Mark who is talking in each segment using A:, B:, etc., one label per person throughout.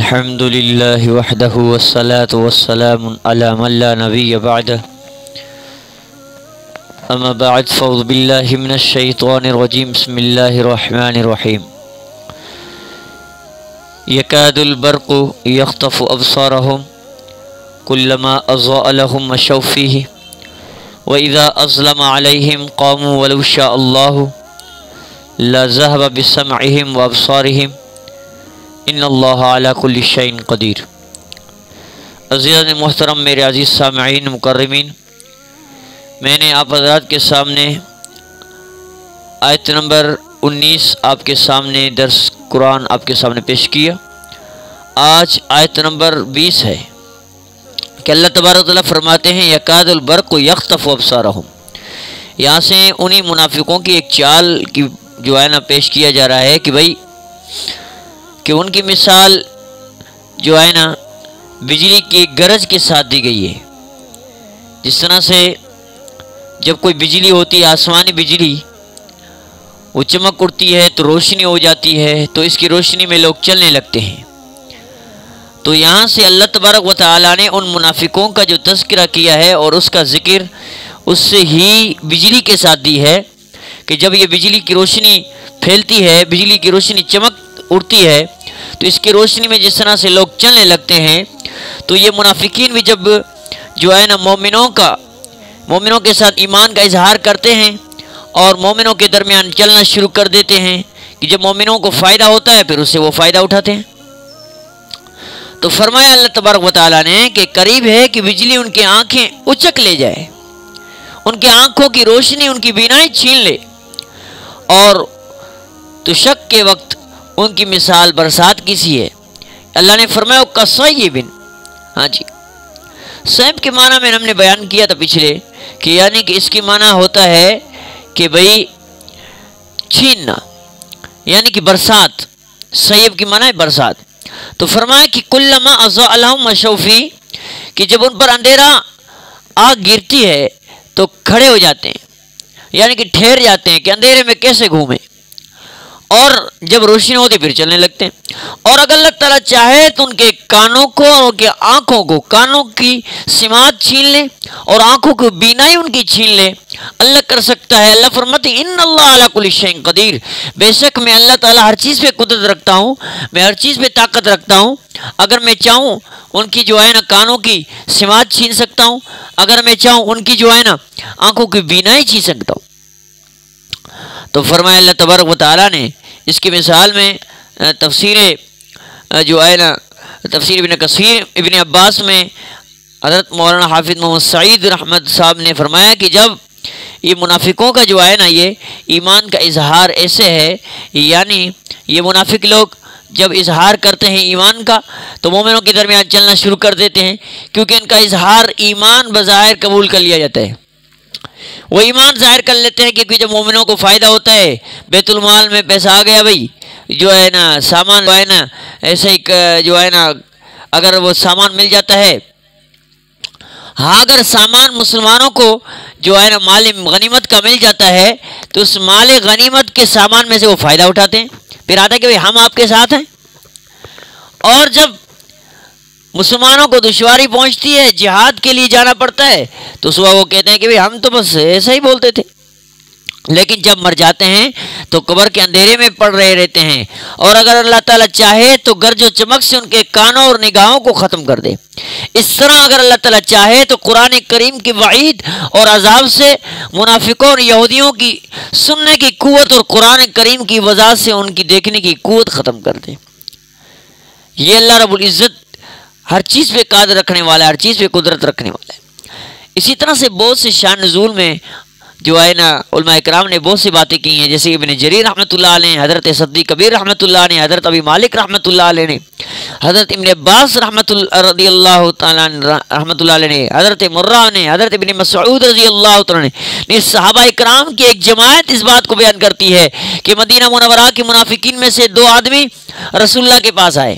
A: الحمد لله وحده والصلاة والسلام على من لا نبي بعده أما بعد فأعوذ بالله من الشيطان الرجيم بسم الله الرحمن الرحيم يكاد البرق يخطف أبصارهم كلما أضاء لهم مشوا فيه وإذا أظلم عليهم قاموا ولو شاء الله لذهب بسمعهم وأبصارهم ان اللہ علی کل شیء قدیر۔ عزیزان محترم، میرے عزیز سامعین مکرمین، میں نے آپ حضرات کے سامنے آیت نمبر 19 آپ کے سامنے درس قرآن آپ کے سامنے پیش کیا۔ آج آیت نمبر 20 ہے کہ اللہ تبارک و تعالیٰ فرماتے ہیں یکاد البرق یخطف ابصارہم۔ یہاں سے انہی منافقوں کی ایک چال کی جو ہے نا پیش کیا جا رہا ہے کہ بھائی کہ ان کی مثال جو ہے نا بجلی کی گرج کے ساتھ دی گئی ہے۔ جس طرح سے جب کوئی بجلی ہوتی ہے، آسمانی بجلی، وہ چمک اڑتی ہے تو روشنی ہو جاتی ہے، تو اس کی روشنی میں لوگ چلنے لگتے ہیں۔ تو یہاں سے اللہ تبارک و تعالیٰ نے ان منافقوں کا جو تذکرہ کیا ہے اور اس کا ذکر اس سے ہی بجلی کے ساتھ دی ہے کہ جب یہ بجلی کی روشنی پھیلتی ہے، بجلی کی روشنی چمک اڑتی ہے، تو اس کی روشنی میں جس طرح سے لوگ چلنے لگتے ہیں، تو یہ منافقین بھی جب جو ہے نا مومنوں کے ساتھ ایمان کا اظہار کرتے ہیں اور مومنوں کے درمیان چلنا شروع کر دیتے ہیں کہ جب مومنوں کو فائدہ ہوتا ہے پھر اس سے وہ فائدہ اٹھاتے ہیں۔ تو فرمایا اللہ تبارک و تعالیٰ نے کہ قریب ہے کہ بجلی ان کی آنکھیں اچک لے جائے، ان کی آنکھوں کی روشنی ان کی بینائی چھین لے، اور تو شک کے وقت ان کی مثال برسات کی سی ہے۔ اللہ نے فرمایا کصیب، ہاں جی، صیب کے معنی میں ہم نے بیان کیا تھا پچھلے کہ یعنی کہ اس کی معنی ہوتا ہے کہ بھئی چھیننا، یعنی کہ برسات۔ صیب کی معنی ہے برسات۔ تو فرمایا کہ کلما اضاء لهم مشوا فیہ، کہ جب ان پر اندھیرا آگ گرتی ہے تو کھڑے ہو جاتے ہیں، یعنی کہ ٹھہر جاتے ہیں کہ اندھیرے میں کیسے گھومیں، اور جب روشنی ہوتی پھر چلنے لگتے ہیں۔ اور اگر اللہ تعالیٰ چاہے تو ان کے کانوں کو اور ان کے آنکھوں کو، کانوں کی سماعت چھین لے اور آنکھوں کی بینائی ان کی چھین لے، اللہ کر سکتا ہے۔ اللہ فرماتے ہیں ان اللہ علی کل شیء قدیر، بے شک میں اللہ تعالیٰ ہر چیز پہ قدرت رکھتا ہوں، میں ہر چیز پہ طاقت رکھتا ہوں۔ اگر میں چاہوں ان کی جو ہے نا کانوں کی سماعت چھین سکتا ہوں، اگر میں چاہوں ان کی جو ہے نا آنکھوں کی بینائی چھین سکتا ہوں۔ تو فرمایا اللہ تبارک و تعالیٰ نے اس کی مثال میں تفسیر جو ہے نا تفسیر ابن کثیر ابن عباس میں حضرت مولانا حافظ محمد سعید رحمت صاحب نے فرمایا کہ جب یہ منافقوں کا جو ہے نا یہ ایمان کا اظہار ایسے ہے، یعنی یہ منافق لوگ جب اظہار کرتے ہیں ایمان کا تو مومنوں کے درمیان چلنا شروع کر دیتے ہیں، کیونکہ ان کا اظہار ایمان بظاہر قبول کر لیا جاتا ہے۔ وہ ایمان ظاہر کر لیتے ہیں کیونکہ جب مومنوں کو فائدہ ہوتا ہے، بیت المال میں پیسہ آ گیا بھائی، جو ہے نا سامان جو ہے نا ایسے ہی جو ہے نا اگر وہ سامان مل جاتا ہے، ہاں اگر سامان مسلمانوں کو جو ہے نا مال غنیمت کا مل جاتا ہے تو اس مال غنیمت کے سامان میں سے وہ فائدہ اٹھاتے ہیں، پھر آتا ہے کہ بھائی ہم آپ کے ساتھ ہیں۔ اور جب مسلمانوں کو دشواری پہنچتی ہے، جہاد کے لیے جانا پڑتا ہے، تو صبح وہ کہتے ہیں کہ بھئی ہم تو بس ایسا ہی بولتے تھے، لیکن جب مر جاتے ہیں تو قبر کے اندھیرے میں پڑ رہے رہتے ہیں۔ اور اگر اللہ تعالیٰ چاہے تو گرج و چمک سے ان کے کانوں اور نگاہوں کو ختم کر دے۔ اس طرح اگر اللہ تعالیٰ چاہے تو قرآن کریم کی وعید اور عذاب سے منافقوں اور یہودیوں کی سننے کی قوت اور قرآن کریم کی وضاحت سے ان کی دیکھنے کی قوت ختم کر دے۔ یہ اللہ رب العزت ہر چیز پہ قادر رکھنے والا ہے، ہر چیز پہ قدرت رکھنے والا ہے۔ اسی طرح سے بہت سے شان نزول میں جو ہے نا علماء اکرام نے بہت سی باتیں کی ہیں، جیسے ابن جریر رحمۃ اللہ علیہ، حضرت صدیق کبیر رحمۃ اللہ علیہ، حضرت ابی مالک رحمۃ اللہ علیہ نے، حضرت ابن عباس رضی اللہ تعالیٰ رحمۃ اللہ علیہ نے، حضرت مرہ نے، حضرت ابن مسعود رضی اللہ تعالیٰ نے، صحابہ اکرام کی ایک جماعت اس بات کو بیان کرتی ہے کہ مدینہ منورہ کے منافقین میں سے 2 آدمی رسول اللہ کے پاس آئے،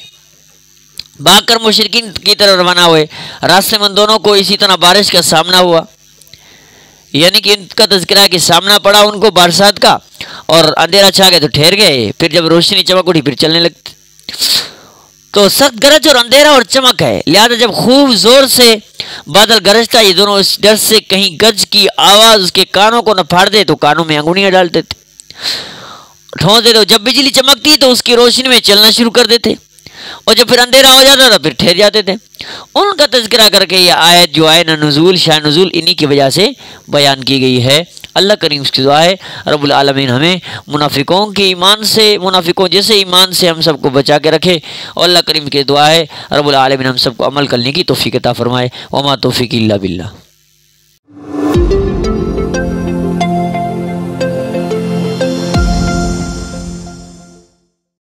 A: بھاگ کر مشرکین کی طرف روانہ ہوئے۔ راستے میں ان دونوں کو اسی طرح بارش کا سامنا ہوا، یعنی کہ ان کا تذکرہ کہ سامنا پڑا ان کو برسات کا، اور اندھیرا چھا گیا تو ٹھہر گئے، پھر جب روشنی چمک اٹھی پھر چلنے لگتے۔ تو سخت گرج اور اندھیرا اور چمک ہے، لہذا جب خوب زور سے بادل گرجتا یہ دونوں اس ڈر سے کہیں گرج کی آواز اس کے کانوں کو نہ پھاڑ دے تو کانوں میں انگلیاں ڈال دیتے، ٹھونس دیتے، جب بجلی چمکتی تو اس کی روشنی میں چلنا شروع کر دیتے، اور جب پھر اندھیرا ہو جاتا تو پھر ٹھہر جاتے تھے۔ ان کا تذکرہ کر کے یہ آیت جو ہے نا نزول شان نزول انہی کی وجہ سے بیان کی گئی ہے۔ اللہ کریم اس کی دعا ہے رب العالمین ہمیں منافقوں کے ایمان سے، منافقوں جیسے ایمان سے ہم سب کو بچا کے رکھے، اور اللہ کریم کی دعا ہے رب العالمین ہم سب کو عمل کرنے کی توفیق عطا فرمائے۔ وما توفیق الا باللہ۔